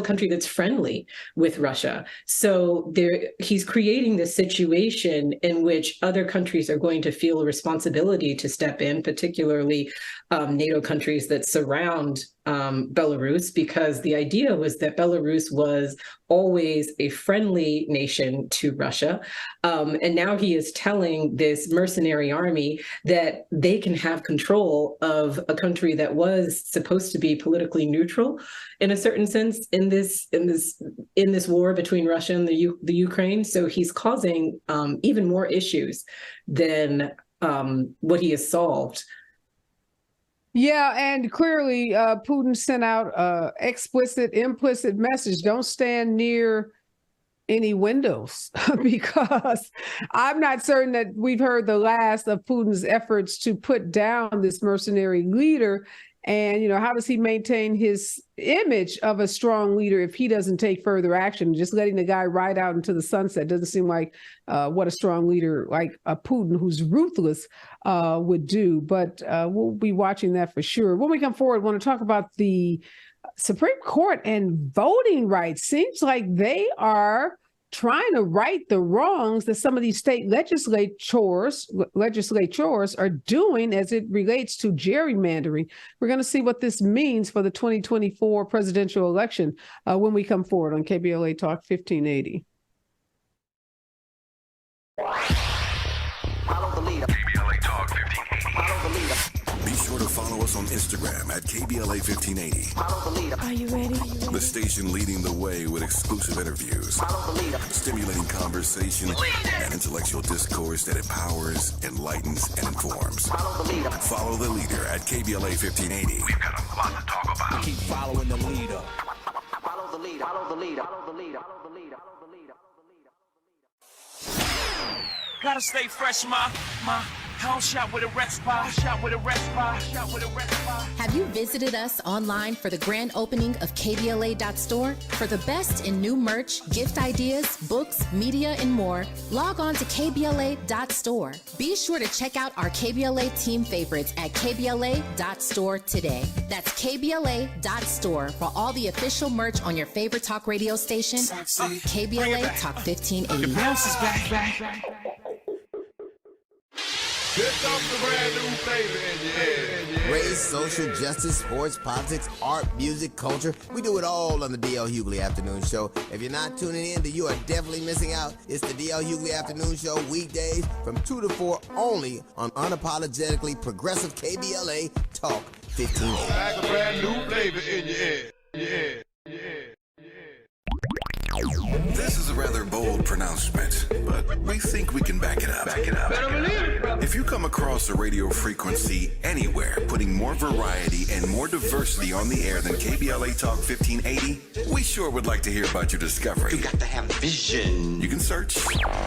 country that's friendly with Russia. So he's creating this situation in which other countries are going to feel a responsibility to step in, particularly NATO countries that surround Belarus, because the idea was that Belarus was always a friendly nation to Russia. And now he is telling this mercenary army that they can have control of a country that was supposed to be politically neutral in a certain sense in this war between Russia and the Ukraine. So he's causing even more issues than what he has solved. Yeah, and clearly Putin sent out implicit message: don't stand near any windows, because I'm not certain that we've heard the last of Putin's efforts to put down this mercenary leader. And, how does he maintain his image of a strong leader if he doesn't take further action? Just letting the guy ride out into the sunset doesn't seem like what a strong leader like a Putin, who's ruthless, would do. But we'll be watching that for sure. When we come forward, I want to talk about the Supreme Court and voting rights. Seems like they are trying to right the wrongs that some of these state legislatures are doing as it relates to gerrymandering. We're going to see what this means for the 2024 presidential election when we come forward on KBLA Talk 1580. Follow the leader. KBLA Talk 1580. Follow the leader. Be sure to follow us on Instagram at KBLA 1580. Follow the leader. Are you ready? The station leading the way with exclusive interviews, Follow the leader. stimulating conversation, and intellectual discourse that empowers, enlightens, and informs. Follow the leader. Follow the leader at KBLA 1580. We've got a lot to talk about. Keep following the leader. Follow the leader. Follow the leader. Follow the leader. Follow the leader. Follow the leader. Gotta stay fresh, my house shot with a rest bar, shot with a rest bar, shot with a rest bar. Have you visited us online for the grand opening of KBLA.store? For the best in new merch, gift ideas, books, media, and more, log on to KBLA.store. Be sure to check out our KBLA team favorites at KBLA.store today. That's KBLA.store for all the official merch on your favorite talk radio station, KBLA Talk 1580. The bounce is back. Here comes the brand new flavor in your ear. Race, social justice, sports, politics, art, music, culture. We do it all on the D.L. Hughley Afternoon Show. If you're not tuning in, then you are definitely missing out. It's the D.L. Hughley Afternoon Show, weekdays from 2 to 4 only on unapologetically progressive KBLA Talk 1580. Like a brand new flavor in your ear. Yeah. This is a rather bold pronouncement, but we think we can back it up. If you come across a radio frequency anywhere putting more variety and more diversity on the air than KBLA Talk 1580, we sure would like to hear about your discovery. You got to have vision. You can search,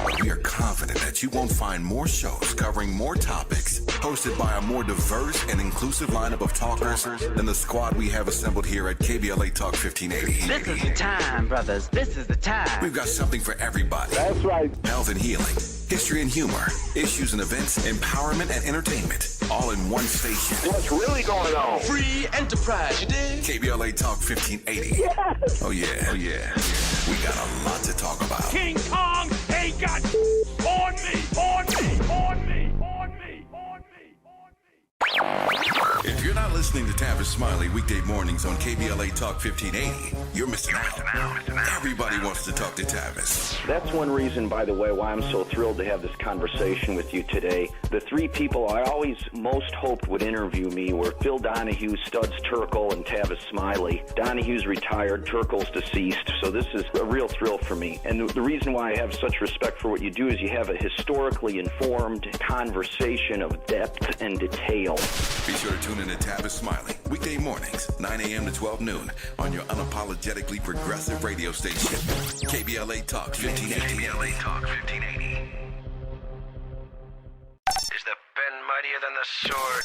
but we are confident that you won't find more shows covering more topics, hosted by a more diverse and inclusive lineup of talkers than the squad we have assembled here at KBLA Talk 1580. This is the time, brothers. This is the time. We've got something for everybody. That's right. Health and healing, history and humor, issues and events, empowerment and entertainment, all in one station. What's really going on? Free enterprise, you dig? KBLA Talk 1580. Yes. Oh yeah. We got a lot to talk about. King Kong ain't got on me. If you're not listening to Tavis Smiley weekday mornings on KBLA Talk 1580, you're missing out. Everybody wants to talk to Tavis. That's one reason, by the way, why I'm so thrilled to have this conversation with you today. The three people I always most hoped would interview me were Phil Donahue, Studs Terkel, and Tavis Smiley. Donahue's retired, Terkel's deceased, so this is a real thrill for me. And the reason why I have such respect for what you do is you have a historically informed conversation of depth and detail. Be sure to tune in to Tavis Smiley weekday mornings, 9 a.m. to 12 noon on your unapologetically progressive radio station, KBLA Talk 1580. KBLA Talk 1580. Is the pen mightier than the sword?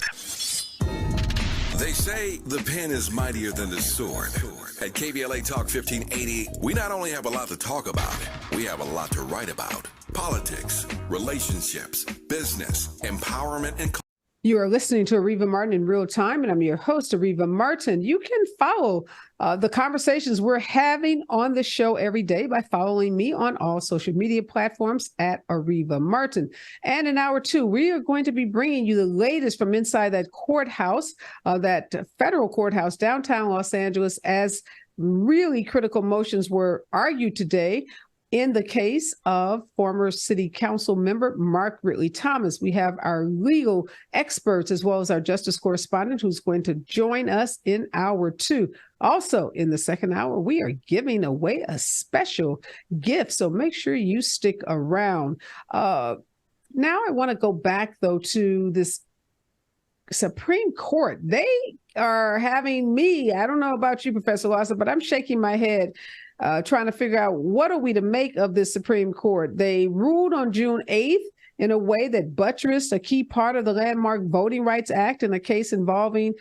They say the pen is mightier than the sword. At KBLA Talk 1580, we not only have a lot to talk about, we have a lot to write about. Politics, relationships, business, empowerment, and culture. You are listening to Areva Martin in real time, and I'm your host, Areva Martin. You can follow the conversations we're having on the show every day by following me on all social media platforms at Areva Martin. And in hour two, we are going to be bringing you the latest from inside that courthouse, that federal courthouse downtown Los Angeles, as really critical motions were argued today in the case of former city council member Mark Ridley Thomas. We have our legal experts as well as our justice correspondent who's going to join us in hour two. Also, in the second hour, we are giving away a special gift, so make sure you stick around. Now I want to go back, though, to this Supreme Court. They are having me, I don't know about you, Professor Lawson, but I'm shaking my head trying to figure out what are we to make of this Supreme Court. They ruled on June 8th in a way that buttressed a key part of the landmark Voting Rights Act in a case involving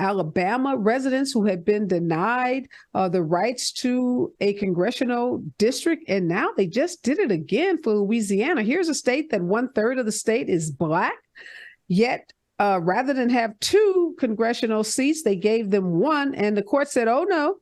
Alabama residents who had been denied the rights to a congressional district. And now they just did it again for Louisiana. Here's a state that 1/3 of the state is Black, yet rather than have 2 congressional seats, they gave them 1. And the court said, oh, no.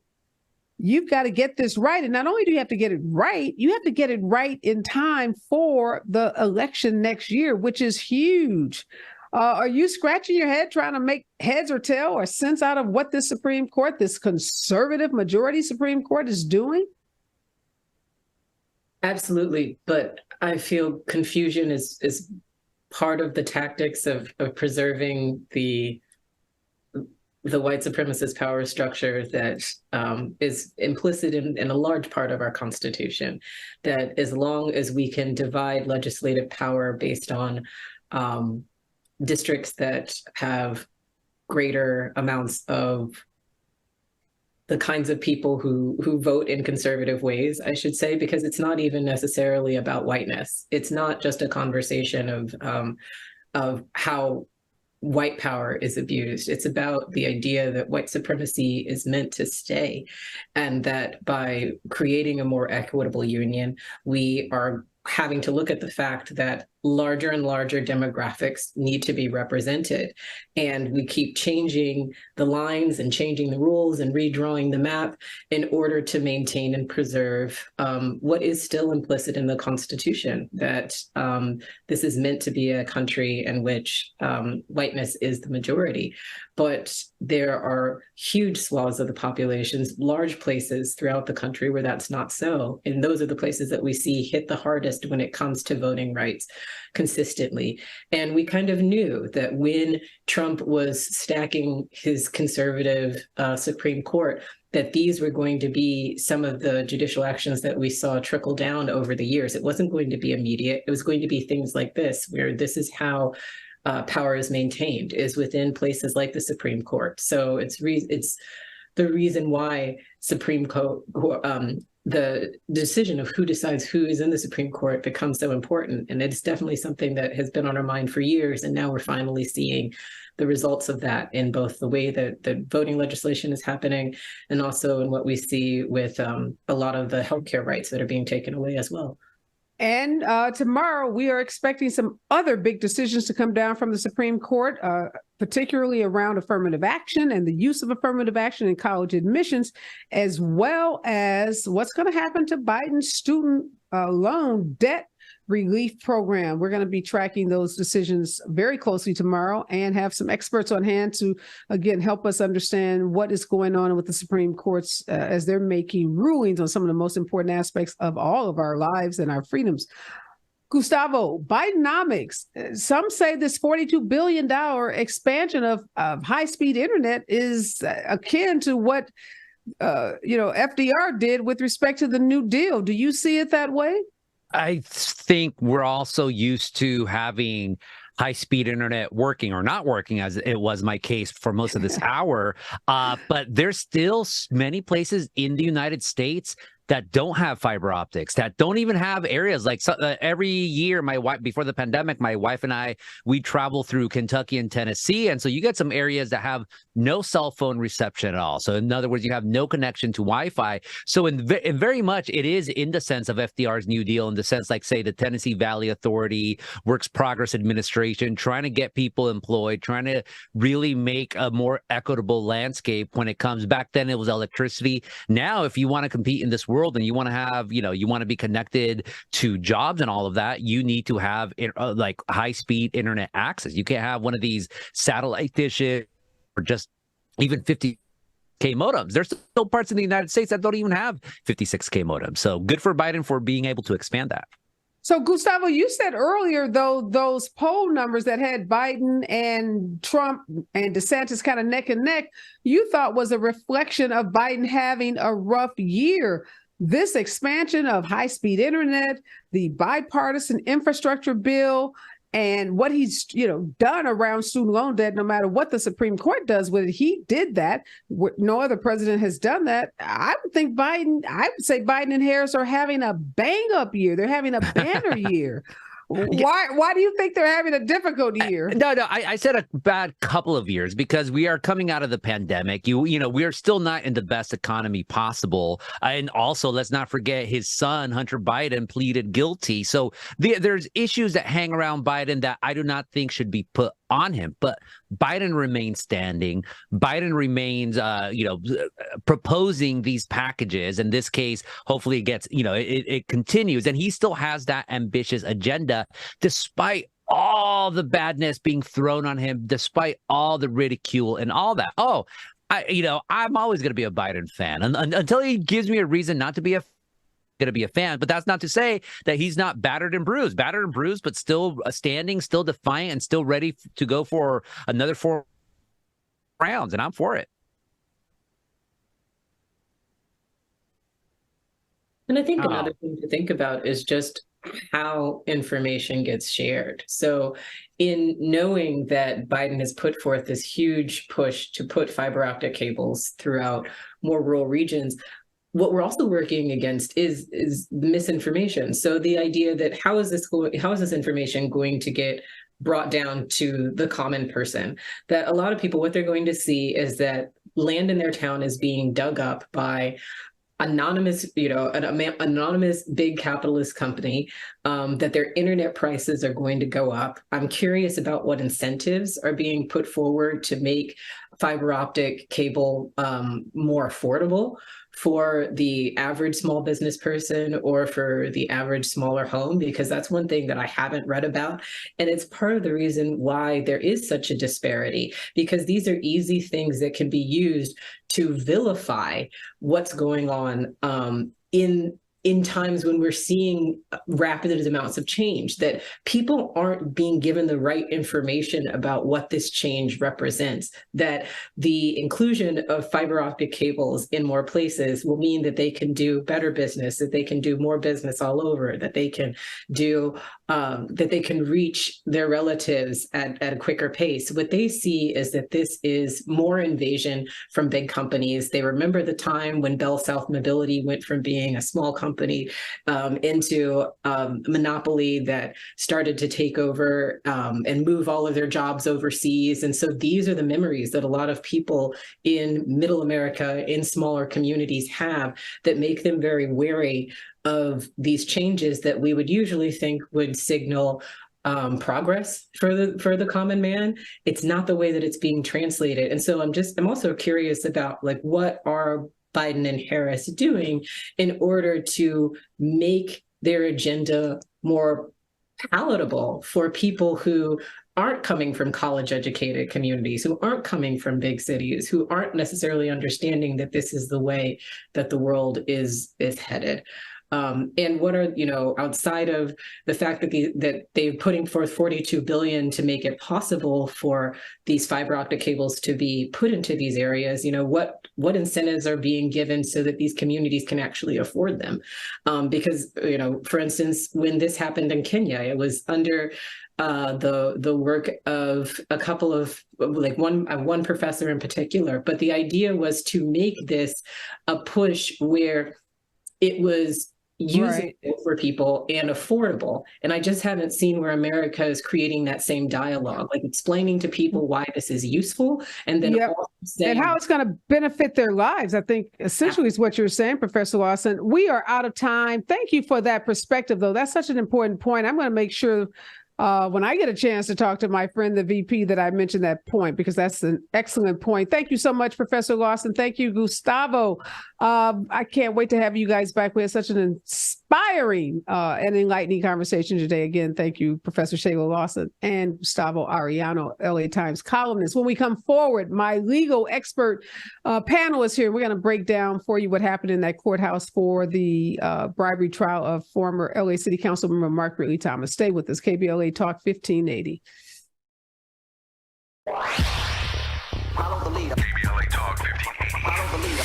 You've got to get this right. And not only do you have to get it right, you have to get it right in time for the election next year, which is huge. Are you scratching your head trying to make heads or tail or sense out of what this Supreme Court, this conservative majority Supreme Court, is doing? Absolutely. But I feel confusion is part of the tactics of preserving the white supremacist power structure that is implicit in a large part of our Constitution, that as long as we can divide legislative power based on districts that have greater amounts of the kinds of people who vote in conservative ways, I should say, because it's not even necessarily about whiteness. It's not just a conversation of how white power is abused. It's about the idea that white supremacy is meant to stay, and that by creating a more equitable union, we are having to look at the fact that larger and larger demographics need to be represented. And we keep changing the lines and changing the rules and redrawing the map in order to maintain and preserve what is still implicit in the Constitution, that this is meant to be a country in which whiteness is the majority. But there are huge swaths of the populations, large places throughout the country where that's not so. And those are the places that we see hit the hardest when it comes to voting rights consistently. And we kind of knew that when Trump was stacking his conservative Supreme Court, that these were going to be some of the judicial actions that we saw trickle down over the years. It wasn't going to be immediate. It was going to be things like this, where this is how power is maintained, is within places like the Supreme Court. So it's the reason why Supreme Court, the decision of who decides who is in the Supreme Court becomes so important. And it's definitely something that has been on our mind for years. And now we're finally seeing the results of that in both the way that the voting legislation is happening and also in what we see with a lot of the healthcare rights that are being taken away as well. And tomorrow, we are expecting some other big decisions to come down from the Supreme Court, particularly around affirmative action and the use of affirmative action in college admissions, as well as what's going to happen to Biden's student loan debt relief program. We're going to be tracking those decisions very closely tomorrow and have some experts on hand to, again, help us understand what is going on with the Supreme Courts as they're making rulings on some of the most important aspects of all of our lives and our freedoms. Gustavo, Bidenomics. Some say this $42 billion expansion of high-speed internet is akin to what FDR did with respect to the New Deal. Do you see it that way? I think we're also used to having high-speed internet working or not working, as it was my case for most of this hour. But there's still many places in the United States that don't have fiber optics, that don't even have areas like every year, my wife, before the pandemic, my wife and I, we travel through Kentucky and Tennessee. And so you get some areas that have no cell phone reception at all. So in other words, you have no connection to Wi-Fi. So in very much, it is in the sense of FDR's New Deal, in the sense like, say, the Tennessee Valley Authority, Works Progress Administration, trying to get people employed, trying to really make a more equitable landscape when it comes. Back then, it was electricity. Now, if you want to compete in this world and you want to have, you want to be connected to jobs and all of that, you need to have like high-speed internet access. You can't have one of these satellite dishes or just even 50K modems. There's still parts in the United States that don't even have 56K modems. So good for Biden for being able to expand that. So, Gustavo, you said earlier, though, those poll numbers that had Biden and Trump and DeSantis kind of neck and neck, you thought was a reflection of Biden having a rough year. This expansion of high-speed internet, the bipartisan infrastructure bill, and what he's done around student loan debt, no matter what the Supreme Court does with it, he did that. No other president has done that. I would say Biden and Harris are having a bang-up year. They're having a banner year. Why do you think they're having a difficult year? No, I said a bad couple of years because we are coming out of the pandemic. We are still not in the best economy possible. And also, let's not forget his son, Hunter Biden, pleaded guilty. So there's issues that hang around Biden that I do not think should be put on him. But Biden remains standing. Biden remains, proposing these packages. In this case, hopefully it gets, it continues. And he still has that ambitious agenda, despite all the badness being thrown on him, despite all the ridicule and all that. I'm always going to be a Biden fan until he gives me a reason not to be going to be a fan. But that's not to say that he's not battered and bruised, but still standing, still defiant, and still ready to go for another 4 rounds. And I'm for it. And I think another thing to think about is just how information gets shared. So in knowing that Biden has put forth this huge push to put fiber optic cables throughout more rural regions, what we're also working against is misinformation. So the idea that how is this information going to get brought down to the common person? That a lot of people, what they're going to see is that land in their town is being dug up by anonymous, an anonymous big capitalist company, that their internet prices are going to go up. I'm curious about what incentives are being put forward to make fiber optic cable more affordable for the average small business person or for the average smaller home, because that's one thing that I haven't read about. And it's part of the reason why there is such a disparity, because these are easy things that can be used to vilify what's going on in times when we're seeing rapid amounts of change, that people aren't being given the right information about what this change represents, that the inclusion of fiber optic cables in more places will mean that they can do better business, that they can do more business all over, that they can do, that they can reach their relatives at a quicker pace. What they see is that this is more invasion from big companies. They remember the time when Bell South Mobility went from being a small company into a monopoly that started to take over and move all of their jobs overseas. And so these are the memories that a lot of people in middle America, in smaller communities have, that make them very wary of these changes that we would usually think would signal progress for the common man. It's not the way that it's being translated. And so I'm also curious about, like, what are Biden and Harris doing in order to make their agenda more palatable for people who aren't coming from college educated communities, who aren't coming from big cities, who aren't necessarily understanding that this is the way that the world is headed. And what are, outside of the fact that they're putting forth $42 billion to make it possible for these fiber optic cables to be put into these areas, what incentives are being given so that these communities can actually afford them? Because, for instance, when this happened in Kenya, it was under the work of a couple of, like one professor in particular, but the idea was to make this a push where it was usable for people and affordable. And I just haven't seen where America is creating that same dialogue, like explaining to people why this is useful, and then also saying, and how it's going to benefit their lives. I think essentially is what you're saying, Professor Lawson. We are out of time. Thank you for that perspective, though. That's such an important point. I'm going to make sure when I get a chance to talk to my friend, the VP, that I mentioned that point, because that's an excellent point. Thank you so much, Professor Lawson. Thank you, Gustavo. I can't wait to have you guys back. We had such an inspiring and enlightening conversation today. Again, thank you, Professor Shayla Lawson and Gustavo Arellano, LA Times columnist. When we come forward, my legal expert panel is here. We're going to break down for you what happened in that courthouse for the bribery trial of former LA City Council member Mark Ridley Thomas. Stay with us, KBLA Talk 1580. Follow the leader. KBLA Talk 1580. Follow the leader.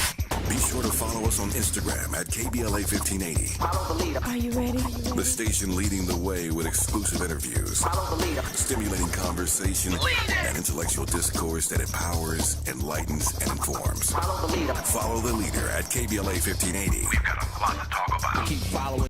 Be sure to follow us on Instagram at KBLA 1580. Follow the leader. Are you ready? The station leading the way with exclusive interviews, Follow the leader. stimulating conversation, and intellectual discourse that empowers, enlightens, and informs. Follow the leader. Follow the leader at KBLA 1580. We've got a lot to talk about. Keep following.